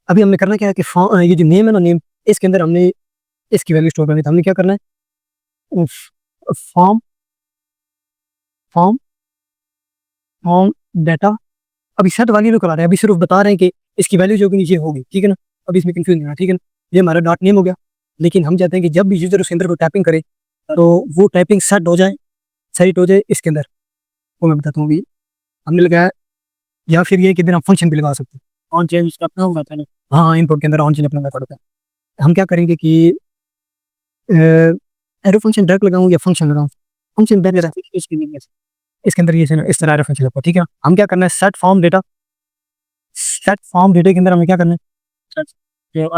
अभी हमने करना क्या है कि ये जो नेम है ना, नेम, इसके अंदर हमने इसकी वैल्यू स्टोर करनी है। तो हमने क्या करना है, फॉर्म फॉर्म फॉर्म डाटा। अभी सेट वाली में करा रहे हैं, अभी सिर्फ बता रहे हैं कि इसकी वैल्यू जो कि नीचे होगी, ठीक है ना। अभी इसमें कंफ्यूज नहीं होना, ठीक है ना। ये हमारा डॉट नेम हो गया, लेकिन हम चाहते हैं कि जब भी यूजर उसके अंदर को टाइपिंग करे तो वो टाइपिंग सेट हो जाए इसके अंदर। वो मैं बताता हूँ अभी। हमने लगाया, या फिर ये कि हम फंक्शन भी लगा सकते हैं, ऑन चेंज अपना होगा था ना। हाँ, इनपुट के अंदर ऑन चेंज अपना मेथड होता है। हम क्या करेंगे कि एरो फंक्शन डायरेक्ट लगाऊं या फंक्शन लगाऊं। फंक्शन डायरेक्ट इसके अंदर ये इस तरह एरो फंक्शन लगता है, ठीक है। हम क्या करना है, सेट फॉर्म डेटा के अंदर हमें क्या करना है,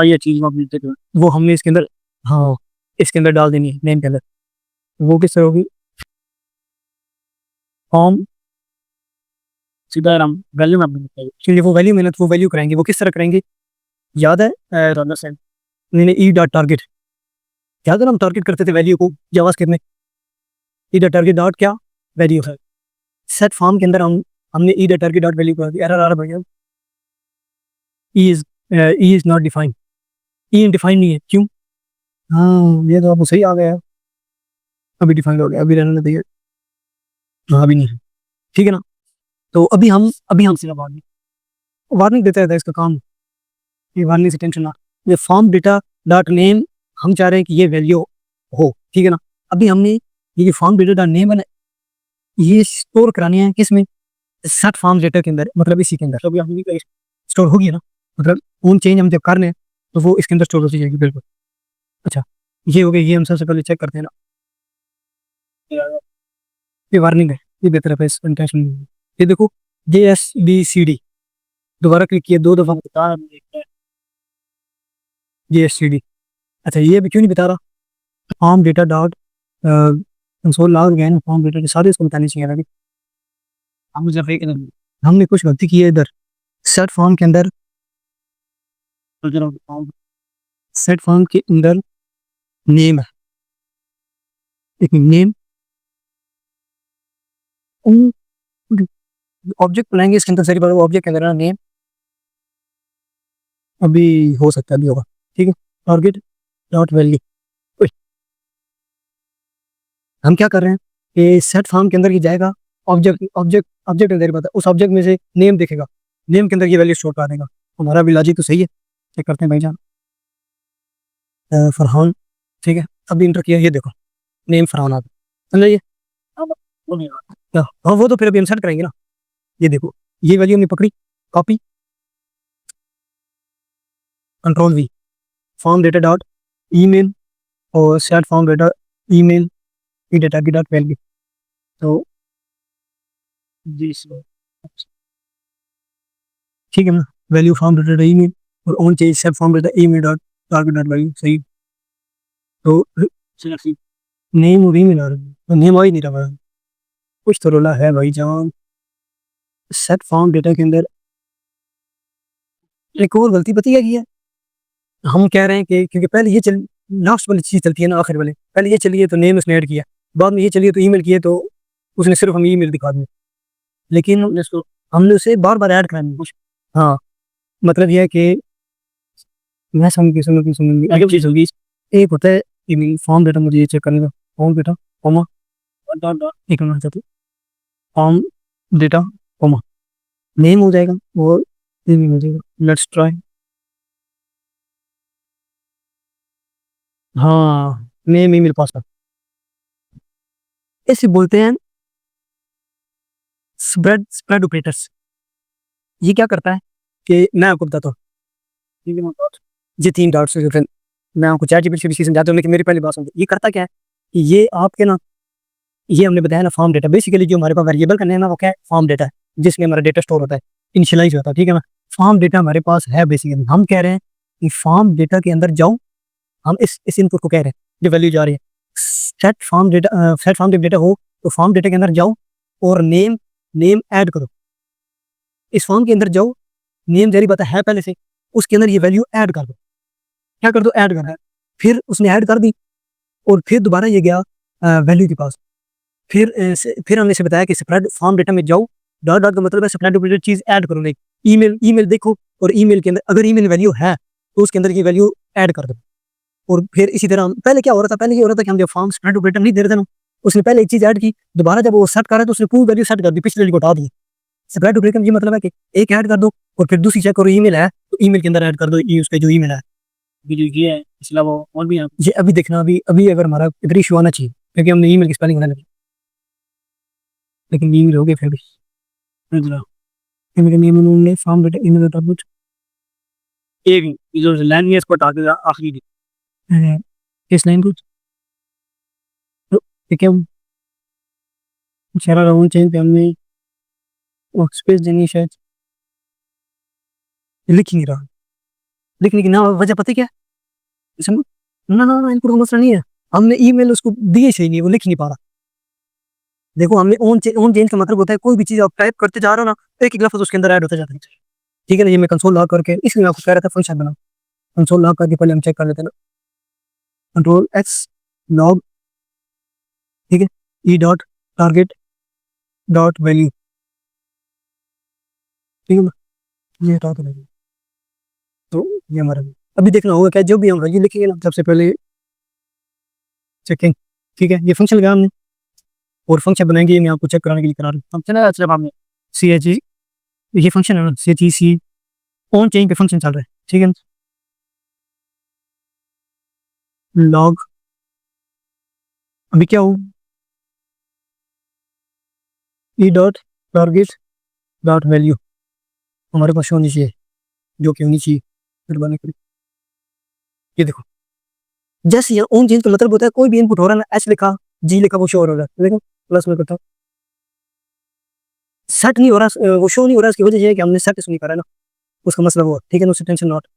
ये चीज वो हमने इसके अंदर, हाँ, इसके अंदर डाल देनी है नेम के अंदर। वो किस तरह होगी, फॉर्म, सीधा हम वैल्यू में अपने चलिए वो वैल्यू मेहनत वो वैल्यू कराएंगे। वो किस तरह करेंगे, याद है, मैंने ई डॉट टारगेट, याद है ना, हम टारगेट करते थे वैल्यू को जावास्क्रिप्ट में। ई डॉट टारगेट डॉट क्या, वैल्यू है। सेट फॉर्म के अंदर हमने ई डॉट टारगेट डॉट वैल्यू कर दिया। एरर आ रहा भैया, E is not defined, E defined नहीं है, क्यों। हाँ, ये तो आपको सही आ गया है, अभी डिफाइंड हो गया, अभी रहने दीजिए। हाँ, अभी नहीं है, ठीक है ना। तो अभी हम सिर्फ वार्निंग देता रहता है इसका काम। ये वार्निंग से टेंशन ना, ये फॉर्म डेटा डॉट नेम हम चाह रहे हैं कि ये वैल्यू हो, ठीक है ना। अभी हमने ये जो फॉर्म डेटा डॉट नेम है ना, ये स्टोर करानी है किसमें, सेट फॉर्म डेटा के अंदर, मतलब इसी के अंदर। तो अभी हम स्टोर होगी ना, मतलब उन चेंज हम जब कर रहे हैं तो वो इसके अंदर स्टोर होती जाएगी, बिल्कुल। अच्छा, ये हो गया, ये हम सबसे पहले चेक करते हैं ना। ये वार्निंग है, ये बेहतर है, इस टेंशन नहीं है। ये देखो, JSBCD, दोबारा क्लिक किया, 2 दफा बता JSCD। अच्छा, ये अभी क्यों नहीं बता रहा, form data dot console log गए ना, फॉर्म डेटा के सारे इसको बताने चाहिए अभी। हम मुझे हमने कुछ गलती की है इधर। सेट फॉर्म के अंदर, सेट फॉर्म के अंदर नेम है, एक नेम, ऑब्जेक्ट बनाएंगे इसके अंदर, सारी बात ऑब्जेक्ट के अंदर ना नेम। अभी हो सकता है, अभी होगा, ठीक है। टारगेट डॉट वैल्यू, हम क्या कर रहे हैं कि सेट फॉर्म के अंदर ये जाएगा, ऑब्जेक्ट ऑब्जेक्ट ऑब्जेक्ट अंदर बात है, उस ऑब्जेक्ट में से नेम देखेगा, नेम के अंदर ये वैल्यू स्टोर कर देगा। हमारा भी लॉजिक तो सही है, चेक करते हैं भाईजान। फरहान, ठीक है। अभी इंटर किया, ये देखो नेम फरहान आ गया, समझिए। हाँ, वो तो फिर अभी हम सेट करेंगे ना। ये देखो, ये वैल्यू हमने पकड़ी, copy, control V, form data dot email, और सेट फॉर्म डेटा ईमेल ई डेटा की डॉट वैल्यू। तो जी सर, ठीक है ना, वैल्यू फॉर्म डेटा ईमेल और on change set form data email dot target dot value, सही। तो नेम और ईमेल आ रहा है, तो नेम आ ही नहीं रहा है। कुछ तो रोला है भाई जान। सेट फॉर्म डेटा के अंदर एक और गलती पता क्या की है, हम कह रहे हैं कि क्योंकि पहले ये चल, लास्ट वाली चीज चलती है ना, आखिर वाले, पहले ये चलिए तो नेम उसने ऐड किया, बाद में ये चलिए तो ईमेल किया, तो उसने सिर्फ हमें ईमेल दिखा दिया, लेकिन हमने उसे बार बार ऐड करानी कुछ। हाँ, मतलब यह है कि मैं समझ आगे चीज होगी। एक होता है ईमेल फॉर्म डेटा, मुझे ये चेक करने का, फॉर्म डेटा कॉमा एक minute, form data comma name हो जाएगा और ईमेल हो जाएगा। Let's try. हाँ, नेम ईमेल पासवर्ड, ऐसे बोलते हैं स्प्रेड स्प्रेड ऑपरेटर्स। ये क्या करता है कि मैं आपको बताता हूँ, ठीक है ना, ये 3 डॉट्स से फिर मैं आपको चैट जीपीटी से भी समझाता हूँ, लेकिन मेरी पहली बात सुनिए। ये करता क्या है कि ये आपके ना, ये हमने बताया ना फॉर्म डेटा, बेसिकली जो हमारे पास वेरिएबल का नेम है वो क्या है, फॉर्म डेटा है, जिसमें हमारा डेटा स्टोर होता है, इनिशियलाइज होता है, ठीक है ना। फॉर्म डेटा हमारे पास है बेसिकली, हम कह रहे हैं कि फॉर्म डेटा के अंदर जाओ, हम इस इनपुट को कह रहे हैं, जो वैल्यू जा रही है, सेट फॉर्म डेटा हो, तो फॉर्म डेटा के अंदर जाओ और नेम नेम ऐड करो। इस फॉर्म के अंदर जाओ, नेम जारी पता है पहले से, उसके अंदर ये वैल्यू ऐड कर दो। क्या कर दो, ऐड करना है। फिर उसने ऐड कर दी और फिर दोबारा ये गया वैल्यू के पास। फिर हमने इसे बताया कि स्प्रेड फॉर्म डेटा में जाओ, डॉट डॉट का मतलब है स्प्रेड ऑपरेटर चीज ऐड करो, नहीं ईमेल ईमेल देखो और ईमेल के अंदर अगर ईमेल वैल्यू है तो उसके अंदर ये वैल्यू ऐड कर दो। और फिर इसी तरह पहले क्या हो रहा था, पहले ये हो रहा था कि हम जब फॉर्म स्प्रेड ऑपरेटर नहीं दे रहे थे ना, उसने पहले एक चीज ऐड की, दोबारा जब वो सेट कर रहा है तो उसने पूरी वैल्यू सेट कर दी, पिछले वाली को हटा दी। स्प्रेड ऑपरेटर का ये मतलब है कि एक ऐड कर दो और फिर दूसरी चेक करो ईमेल है तो ईमेल के अंदर ऐड कर दो ये उसका जो ईमेल है। जो ये है इसके अलावा और भी है ये अभी देखना, अभी अभी अगर हमारा इधर इशू आना चाहिए क्योंकि हमने ईमेल की स्पेलिंग बनाने लगी, लेकिन ईमेल हो गया फिर भी email form data email data कुछ एक जो लाइन है इसको हटा के आखिरी इस लाइन को ठीक है सारा राउंड चेंज पे हमने वर्क स्पेस देनी शायद, लिख ही नहीं रहा, लिखने की ना वजह पता है क्या है? ना ना ना इनको मसला नहीं है, हमने ईमेल उसको दिए सही नहीं, वो लिख नहीं पा रहा। देखो हमने ऑन चेंज का मतलब होता है कोई भी चीज आप टाइप करते जा रहे हो ना तो एक लफ्ज उसके अंदर ऐड होता जाता है। ठीक है ना, ये मैं कंसोल लॉग करके इसलिए मैं आपको कह रहा था फंक्शन बनाओ, कंसोल लॉग करके पहले हम चेक कर लेते हैं ना, कंट्रोल एक्स लॉग, ठीक है, ई डॉट टारगेट डॉट वैल्यू, ठीक है ना, ये हटा दो तो ये हमारा अभी देखना होगा क्या जो भी हम वैल्यू लिखेंगे ना सबसे पहले चेकिंग, ठीक है, ये फंक्शन लगाया हमने और फंक्शन बनाएंगे, मैं आपको चेक कराने के लिए करा रहा हूँ। फंक्शन है अच्छा हमने सी एच ई, ये फंक्शन है ना C H E C on change पे फंक्शन चल रहा है, ठीक है, लॉग अभी क्या हो e dot target dot value हमारे पास होनी चाहिए, जो कि होनी चाहिए फिर बने करें। ये देखो जैसे ये ऑन चेंज का मतलब होता है कोई भी इनपुट हो रहा है ना, एच लिखा जी लिखा वो शो हो रहा है, देखो प्लस में करता हूँ सेट नहीं हो रहा, वो शो नहीं हो रहा, इसकी वजह ये है कि हमने सेट नहीं करा है ना, उसका मतलब वो ठीक है ना, उससे टेंशन नॉट,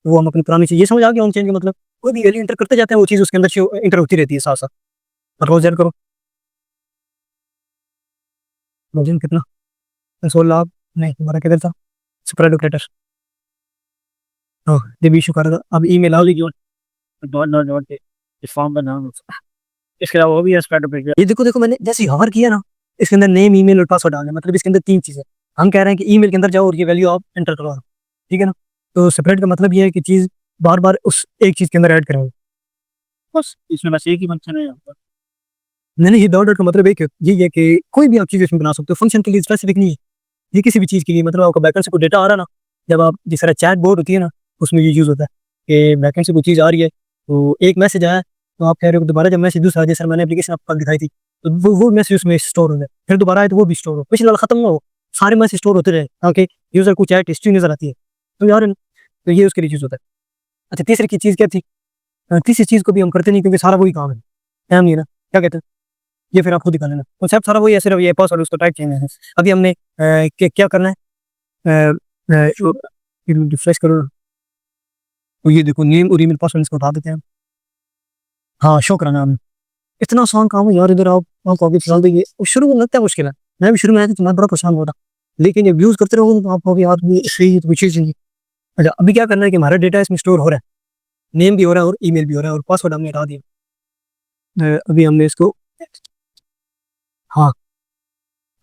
वो हम अपनी पुरानी चीज ये समझ आ गया ऑन चेंज का मतलब कोई भी वैल्यू इंटर करते जाते हैं वो चीज उसके अंदर इंटर होती रहती है साथ साथ। और रोज ऐड करो रोजन कितना 16 नहीं हमारा किधर था स्प्रेड ऑपरेटर, हाँ जब इशू कर रहा था। अब ईमेल आओ क्यों डॉट डॉट डॉट के इस फॉर्म का नाम इसके अलावा वो भी है स्प्रेड ऑपरेटर। ये देखो देखो मैंने जैसे हवर किया ना इसके अंदर नेम ईमेल और पासवर्ड डालना, मतलब इसके अंदर 3 चीजें हम कह रहे हैं कि ईमेल के अंदर जाओ और ये वैल्यू आप एंटर करो, ठीक है ना। तो सेपरेट का मतलब ये है कि चीज बार बार उस एक चीज के अंदर ऐड करेंगे, बस इसमें बस एक ही फंक्शन है यहाँ पर। नहीं ये डॉट डॉट का मतलब एक ये है कि कोई भी आप चीज इसमें बना सकते हो, फंक्शन के लिए स्पेसिफिक नहीं है ये, किसी भी चीज के लिए, मतलब आपका बैकएंड से कोई डेटा आ रहा ना, जब आप जिस तरह चैट बोर्ड होती है ना उसमें ये यूज होता है कि बैकएंड से कोई चीज आ रही है तो एक मैसेज आया तो आप कह रहे हो दोबारा जब मैसेज दूसरा जैसे मैंने एप्लीकेशन आपको दिखाई थी तो वो मैसेज उसमें स्टोर हो जाए, फिर दोबारा आए तो वो भी स्टोर हो, पिछले वाला खत्म ना हो, सारे मैसेज स्टोर होते रहे ताकि यूजर को चैट हिस्ट्री नजर आती है तो यार, तो ये उसके लिए यूज होता है। अच्छा तीसरी की चीज क्या थी, तीसरी चीज को भी हम करते नहीं क्योंकि सारा वही काम है, टाइम नहीं है ना, क्या कहते हैं ये फिर आपको दिखा लेना कॉन्सेप्ट सारा वही है, सिर्फ ये पासवर्ड उसको टाइप चेंज है। अभी हमने क्या करना है, रिफ्रेश करो तो ये देखो नेम और ईमेल पासवर्ड इसको बता देते हैं, हाँ शो कराना हमें, इतना आसान काम है यार, इधर आप आगे फिलहाल देखिए शुरू में लगता है मुश्किल है, मैं भी शुरू में आया था तो मैं बड़ा परेशान हो रहा, लेकिन जब यूज करते रहोगे तो आपको यार सही तो चीज चाहिए। अच्छा अभी क्या करना है कि हमारा डेटा इसमें स्टोर हो रहा है, नेम भी हो रहा है और ईमेल भी हो रहा है और पासवर्ड हमने हटा दिया। अभी हमने इसको हाँ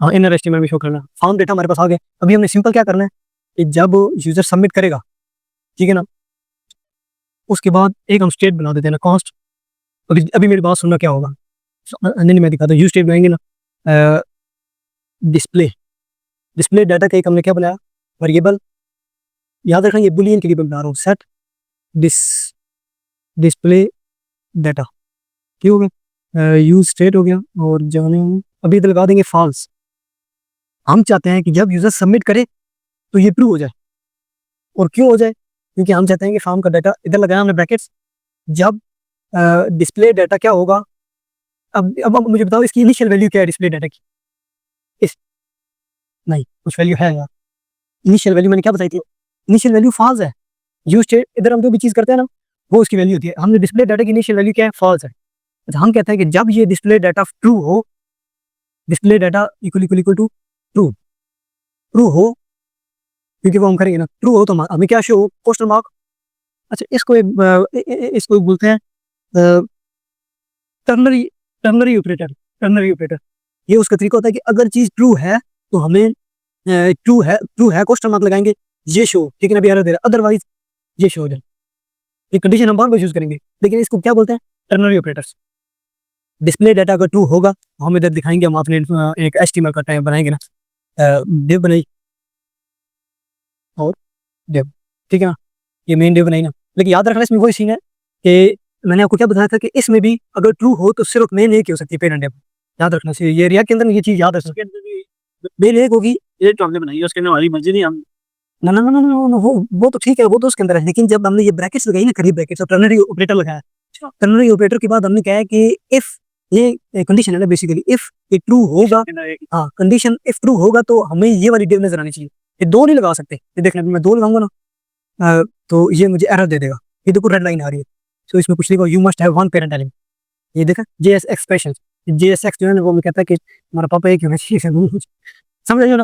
हाँ इनर एस्टीमेट भी शो करना, फार्म डेटा हमारे पास आ गया। अभी हमने सिंपल क्या करना है कि जब यूजर सबमिट करेगा, ठीक है ना, उसके बाद एक हम स्टेट बना देते हैं ना कॉस्ट। अभी अभी मेरी बात सुनना क्या होगा, नहीं मैं दिखाता हूँ, यूज स्टेट बनाएंगे ना, डिस्प्ले डिस्प्ले डाटा का एक हमने क्या बनाया वेरिएबल, याद रखना ये बुलियन के लिए बना रहा हूँ, सेट डिस्प्ले डाटा ठीक हो गया, यूज स्टेट हो गया और जाने अभी इधर लगा देंगे फॉल्स। हम चाहते हैं कि जब यूजर सबमिट करे तो ये ट्रू हो जाए, और क्यों हो जाए क्योंकि हम चाहते हैं कि फॉर्म का डाटा इधर लगाया हमने ब्रैकेट्स, जब डिस्प्ले डाटा क्या होगा, अब मुझे बताओ इसकी इनिशियल वैल्यू क्या है डिस्प्ले डाटा की, इस नहीं कुछ वैल्यू है यार, इनिशियल वैल्यू मैंने क्या बताई थी, इनिशियल वैल्यू फॉल्स है, यूज स्टेट इधर हम जो भी चीज करते हैं ना वो उसकी वैल्यू होती है, हमने डिस्प्ले डाटा की इनिशियल वैल्यू क्या है फॉल्स है। अच्छा हम कहते हैं कि जब ये डिस्प्ले डाटा ट्रू हो, display data equal equal equal to true, true हो क्योंकि वो हम करेंगे ना, ट्रू हो तो हमें क्या शो हो क्वेश्चन मार्क। अच्छा इसको इसको बोलते हैं ternary ternary operator, ternary operator ये उसका तरीका होता है कि अगर चीज ट्रू है तो हमें ट्रू है क्वेश्चन मार्क लगाएंगे, ये शो, ठीक है ना, अभी एरर दे रहा है, अदरवाइज ये शो हो जाए। ये कंडीशन हम बार बार यूज करेंगे, लेकिन इसको क्या बोलते हैं, टर्नरी ऑपरेटर्स। डिस्प्ले डाटा अगर ट्रू होगा तो हम इधर दिखाएंगे, हम अपने एक एचटीएमएल का टाइप बनाएंगे ना, डिव बनाई और डिव, ठीक है ना, ये मेन डिव बनाई ना। लेकिन याद रखना इसमें वही सीन है कि मैंने आपको क्या बताया था कि इसमें भी अगर ट्रू हो तो सिर्फ मेन एक ही हो सकती है, पेरेंट डिव। याद रखना चाहिए, ये रिएक्ट के अंदर ये चीज याद रखना, मेन एक होगी। ये तो हमने बनाई है, उसके अंदर हमारी मर्जी नहीं, हम ना ना ना ना ना, वो तो ठीक है, वो तो उसके अंदर है, लेकिन जब हमने ये ब्रैकेट्स लगाई ना, करी ब्रैकेट्स और टर्नरी ऑपरेटर लगाया, टर्नरी ऑपरेटर के बाद हमने क्या है कि इफ, ये कंडीशन है ना बेसिकली, इफ ये ट्रू होगा, हाँ कंडीशन इफ ट्रू होगा तो हमें ये वाली डिव नजर आनी चाहिए। ये दो नहीं लगा सकते, ये देखना, मैं दो लगाऊंगा ना, तो ये मुझे एरर दे देगा। ये देखो रेड लाइन आ रही है, तो इसमें कुछ लिखा, you must have one parent element. ये देखा जेएस एक्सप्रेशन, जेएस एक्स जो है ना, वो मैं कहता है कि हमारा पापा एक होना चाहिए, समझ रहे हो ना।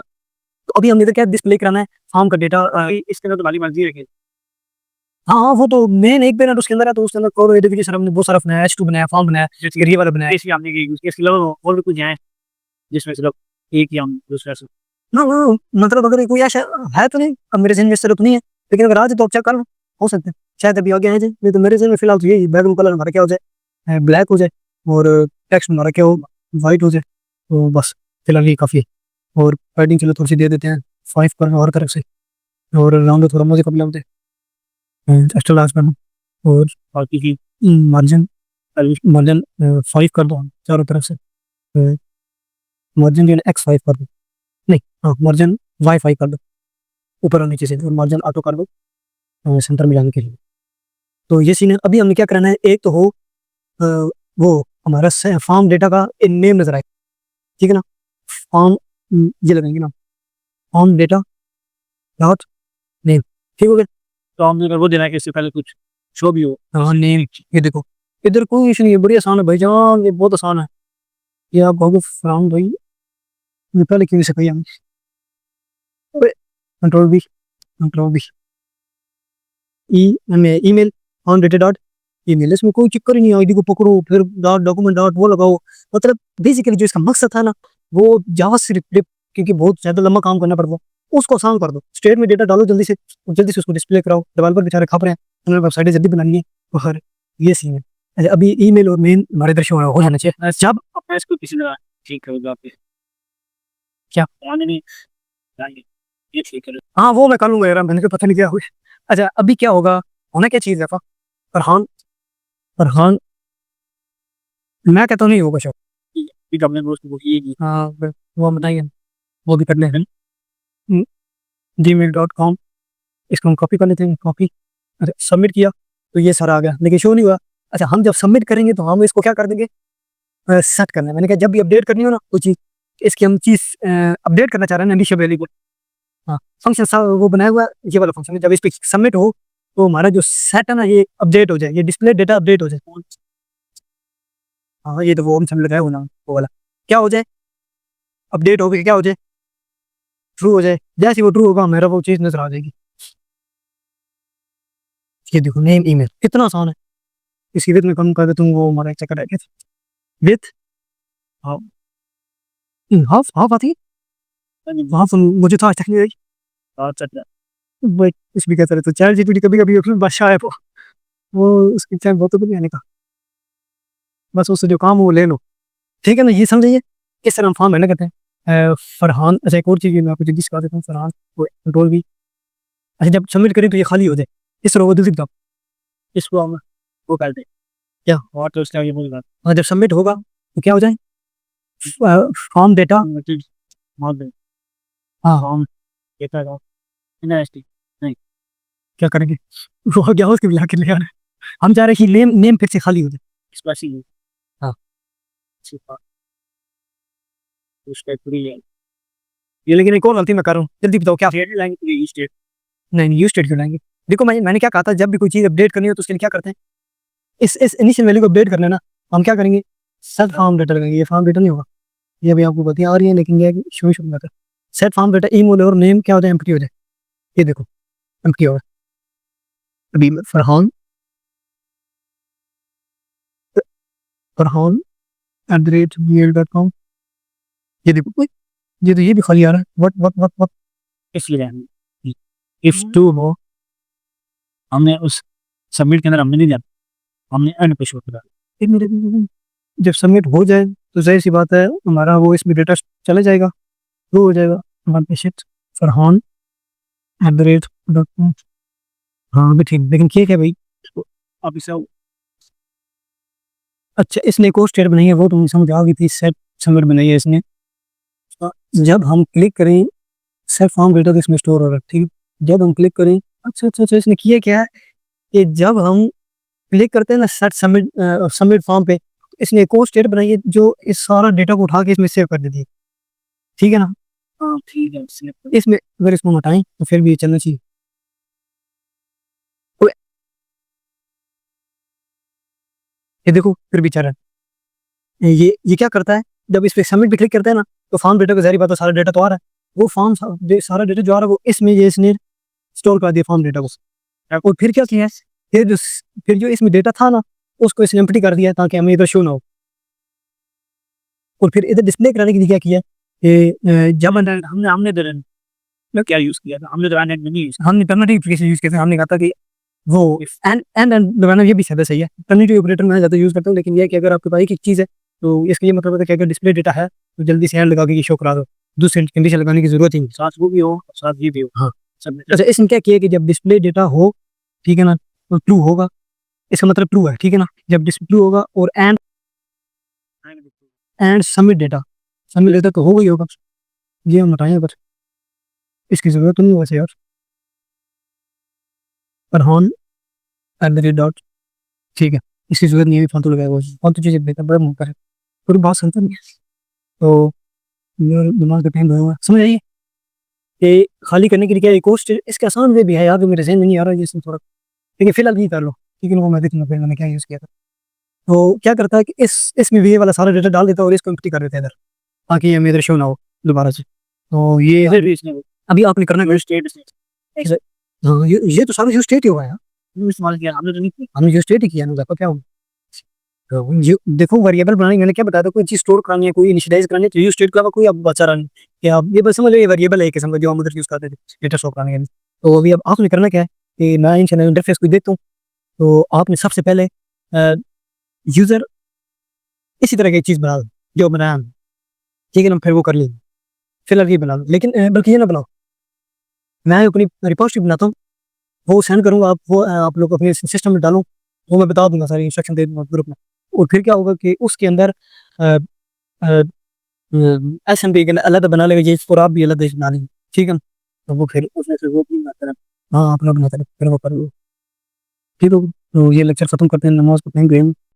तो अभी हमने इधर क्या डिस्प्ले कराना है, फार्म का डेटा, इसके अंदर तुम्हारी मर्जी रखी। हाँ हाँ, वो तो मेन एक पेरेंट उसके अंदर है, तो उसके अंदर कोर एडिफिकेशन हमने बहुत सारा बनाया, H2 बनाया, फॉर्म बनाया, ये वाला बनाया। इसलिए हमने इसके अलावा और भी कुछ हैं जिसमें सिर्फ एक ही हम दूसरा से ना ना, मतलब अगर कोई ऐसा है तो नहीं, अब मेरे जहन में इस तरह तो नहीं है, लेकिन अगर आज तो आप चेक कर लो, हो सकता है शायद अभी आगे आ जाए, नहीं तो मेरे जहन में फिलहाल तो यही बैकग्राउंड कलर हमारा क्या हो जाए, ब्लैक हो जाए, और टेक्स्ट हमारा क्या हो, वाइट हो जाए, तो बस फिलहाल ये काफ़ी है। और पैडिंग चलो थोड़ी सी दे देते हैं 5 पर और करेक्ट से, और राउंड थोड़ा मुझे कब लगते हैं एक्स्ट्रा लार्ज करना, और बाकी की मार्जिन, मार्जिन 5 कर दो चारों तरफ से, मार्जिन जो है X5 कर दो, नहीं हाँ मार्जिन Y5 कर दो, ऊपर और नीचे से, और मार्जिन ऑटो कर दो सेंटर में जाने के लिए। तो ये सीन है, अभी हमें क्या करना है, एक तो हो अ, वो हमारा फॉर्म डेटा का नेम नजर आए, ठीक है ना, फॉर्म, ये लगाएंगे ना, फॉर्म डेटा डॉट नेम, ठीक हो गया। तो हमने अगर वो देना है कि इससे पहले कुछ शो भी हो। हाँ नेम, ये देखो इधर कोई इशू नहीं है, बड़ी आसान है भाईजान, ये बहुत आसान है। ये आप कहोगे फॉर्म भाई ये पहले क्यों नहीं सिखाई हमें, control B, control B, email on data dot email, इसमें कोई चक्कर ही नहीं, आईडी को पकड़ो फिर डॉट डॉक्यूमेंट डॉट वो लगाओ। मतलब बेसिकली जो इसका मकसद था ना, वो जावास्क्रिप्ट, क्योंकि बहुत ज्यादा लंबा काम करना पड़ता है, उसको आसान कर दो, स्टेट में डेटा डालो जल्दी से उसको डिस्प्ले कराओ, डेवलपर बेचारे खप रहे हैं, उन्होंने वेबसाइटें जल्दी बनानी है, और ये सीन है। अच्छा अभी ईमेल और मेन हमारे दृश्य हो जाना चाहिए जब, अपने इसको किसी तरह ठीक करोगे आप क्या, नहीं जाएंगे, ये ठीक है। हाँ वो मैं कर लूंगा यार, मैंने को पता नहीं क्या हुआ। अच्छा अभी क्या होगा, होना क्या चीज है फरहान, फरहान, मैं कहता हूँ नहीं होगा शायद, ठीक है, हमने उसको ये की हाँ वो हम बताएंगे, वो भी कर लेंगे, gmail.com, इसको हम कॉपी कर लेते हैं, कॉपी, अच्छा सबमिट किया तो ये सारा आ गया, लेकिन शो नहीं हुआ। अच्छा हम जब सबमिट करेंगे तो हम इसको क्या कर देंगे, सेट करना है, मैंने कहा जब भी अपडेट करनी हो ना कोई चीज़, इसकी हम चीज़ अपडेट करना चाह रहे हैं ना, इनिशियल वैल्यू को, हाँ फंक्शन वो बनाया हुआ है, ये वाला फंक्शन है, जब इस पर सबमिट हो तो हमारा जो सेट है ना ये अपडेट हो जाए, ये डिस्प्ले डेटा अपडेट हो जाए। हाँ ये तो वो हम लगाया हो ना, वो वाला क्या हो जाए, अपडेट हो गया, क्या हो जाए, ट्रू हो जाए, जैसे वो ट्रू होगा मेरा वो चीज़ नजर आ जाएगी। ये देखो नेम ईमेल कितना आसान है, इसकी विथ में कम कर देता हूँ, वो हमारा एक चक्कर है विथ हाफ, हाफ हाफ आती है, हाफ मुझे तो आज तक नहीं आई, अच्छा भाई कुछ भी कहता रहता, चैट जीपीटी कभी कभी अपने बादशाह है वो उसकी चाहे बहुत भी नहीं आने का, बस उससे जो काम हो वो ले लो, ठीक है ना, ये समझिए किस तरह हम फॉर्म है ना कहते हैं। फरहान, अच्छा एक और चीज़ मैं आपको जल्दी सिखा देता हूँ, फरहान कंट्रोल भी, अच्छा जब सबमिट करें तो ये खाली हो जाए, इस तरह वो जल्दी बताओ, इसको हम वो कर दें क्या, और तो उसका ये बोल रहा हाँ जब सबमिट होगा तो क्या हो जाए, फॉर्म डेटा, मार दें हाँ हम ये कर रहा नहीं क्या करेंगे, वो क्या उसके मिला के ले आना, हम चाह रहे हैं कि नेम नेम फिर से खाली हो जाए। स्पेशली हाँ उसका पूरी ये, लेकिन एक और गलती मैं कर रहा हूँ, जल्दी बताओ क्या, स्टेट लाइन पूरी स्टेट नहीं नहीं यू स्टेट क्यों लाएंगे, देखो मैंने क्या कहा था, जब भी कोई चीज़ अपडेट करनी हो तो उसके लिए क्या करते हैं, इस इनिशियल वैल्यू को अपडेट करना है ना, हम क्या करेंगे, सेट फॉर्म डेटा लगाएंगे, ये फॉर्म डेटा नहीं होगा, ये अभी आपको बतिया आ रही है, लेकिन ये शुरू शुरू में सेट फॉर्म डेटा ईमेल और नेम क्या हो जाए, एम्प्टी हो जाए, ये देखो एम्प्टी होगा, अभी फरहान, फरहान @gmail.com, ये देखो ये तो ये भी खाली आ रहा है, वट वट वट वट, इसलिए हम इफ टू हो, हमने उस सबमिट के अंदर हमने नहीं जाना, हमने एंड पे शो करा। फिर मेरे जब सबमिट हो जाए तो जाहिर सी बात है हमारा वो इसमें डेटा चला जाएगा, वो हो जाएगा हमारा पेशेंट फरहान @ डॉक्यूमेंट। हाँ अभी ठीक, लेकिन क्या है भाई, अब इसे अच्छा इसने एक और स्टेट बनाई है, वो तो मुझे समझ आ गई थी, सेट सबमिट बनाई है इसने। जब हम क्लिक करें सेट फॉर्म डेटा तो इसमें स्टोर हो रहा है, ठीक है। जब हम क्लिक करें, अच्छा अच्छा अच्छा, इसने किया क्या है कि जब हम क्लिक करते हैं ना सेट सबमिट सबमिट फॉर्म पे, इसने एक और स्टेट बनाई है जो इस सारा डेटा को उठा के इसमें सेव कर देती है, ठीक है ना। हाँ ठीक है, इसने इसमें अगर इसको हटाएं तो फिर भी ये चलना चाहिए। तो ये देखो फिर भी चल रहा है। ये क्या करता है, जब इस पे सबमिट पे क्लिक करते हैं ना तो फॉर्म डेटा को जारी बात है सारा डेटा तो आ रहा है, वो फॉर्म सारा डेटा जो आ रहा है वो इसमें ये इसने स्टोर कर दिया फॉर्म डेटा को। और फिर क्या किया है, फिर जो इसमें डेटा था ना उसको इसने एम्प्टी कर दिया ताकि हमें इधर शो ना हो। और फिर इधर डिस्प्ले कराने के लिए क्या किया कि जब हमने हमने दरन में क्या यूज किया था, हमने दरन में नहीं यूज हमने टर्मिनेटिव एप्लीकेशन यूज किया था, हमने कहा था कि वो एंड एंड दबाना, ये भी शायद सही है, टर्मिनेटिव ऑपरेटर मैं ज़्यादा यूज़ करता हूँ, लेकिन ये है कि अगर आपके पास एक चीज़ है तो इसका ये मतलब है कि अगर डिस्प्ले डेटा है तो जल्दी से एंड लगा के ये शो करा दो, दूसरी कंडीशन लगाने की जरूरत ही नहीं। साथ वो भी हो साथ ये भी हो। हाँ सब अच्छा, इसने क्या किया कि जब डिस्प्ले डेटा हो, ठीक है ना, तो ट्रू होगा, इसका मतलब ट्रू है, ठीक है ना। जब डिस्प्ले ट्रू होगा और एंड सबमिट डेटा तो हो गई होगा, ये हम बताएं अगर इसकी जरूरत नहीं वैसे यार, फरहान @ ठीक है, इसकी जरूरत नहीं है, फालतू लगाया हुआ है, फालतू चीज़ें बेहतर बड़ा मुमकिन है, पूरी बात सुनता नहीं है। तो मेरे दिमाग का टाइम हुआ समझ आइए कि खाली करने के लिए क्या एक और इसके आसान वे भी है यार, जो मेरे जहन में नहीं आ रहा है जिसमें थोड़ा, लेकिन फिलहाल नहीं कर लो, ठीक है ना, वो मैं देखूंगा फिर मैंने क्या यूज़ किया था। तो क्या करता है कि इसमें भी ये वाला सारा डेटा डाल देता है और इसको एम्प्टी कर देता है इधर, ताकि ये इधर शो ना हो दोबारा से। तो ये फिर भी इसने अभी आपने करना है, स्टेट हाँ ये तो सारा यूज स्टेट ही हुआ है यार, इस्तेमाल किया, हमने तो नहीं किया। हमने यूज स्टेट ही किया ना, देखो क्या हुआ। तो देखो वेरिएबल बनाने मैंने क्या बताया था, कोई चीज स्टोर करानी है, कोई इनिशियलाइज करानी है तो यूज स्टेट के अलावा कोई अब बचा रहा नहीं, कि आप ये बस समझ लो ये वेरिएबल है एक किस्म का जो हम उधर यूज करते थे डेटा स्टोर कराने के लिए। तो अभी अब आपने करना क्या है कि मैं इन इंटरफेस को देखता हूँ, तो आपने सबसे पहले यूजर इसी तरह की चीज बना दो जो बनाया हमने, ठीक है ना, फिर वो कर लीजिए, फिलहाल ये बना लो, लेकिन बल्कि ये ना बनाओ, मैं अपनी रिपोजिटरी बनाता हूँ, वो सेंड करूँगा, आप वो आप लोग अपने सिस्टम में डालो, वो मैं बता दूंगा, सारी इंस्ट्रक्शन दे दूंगा ग्रुप में। और फिर क्या होगा कि उसके अंदर SMB के अलग बना लेगा, ये और आप भी अलग बना लेंगे, ठीक है ना। तो वो फिर उसमें से वो भी बनाता है, हाँ अपना बनाता है, फिर वो कर लो, ठीक है। तो ये लेक्चर खत्म करते हैं, नमाज पढ़ेंगे।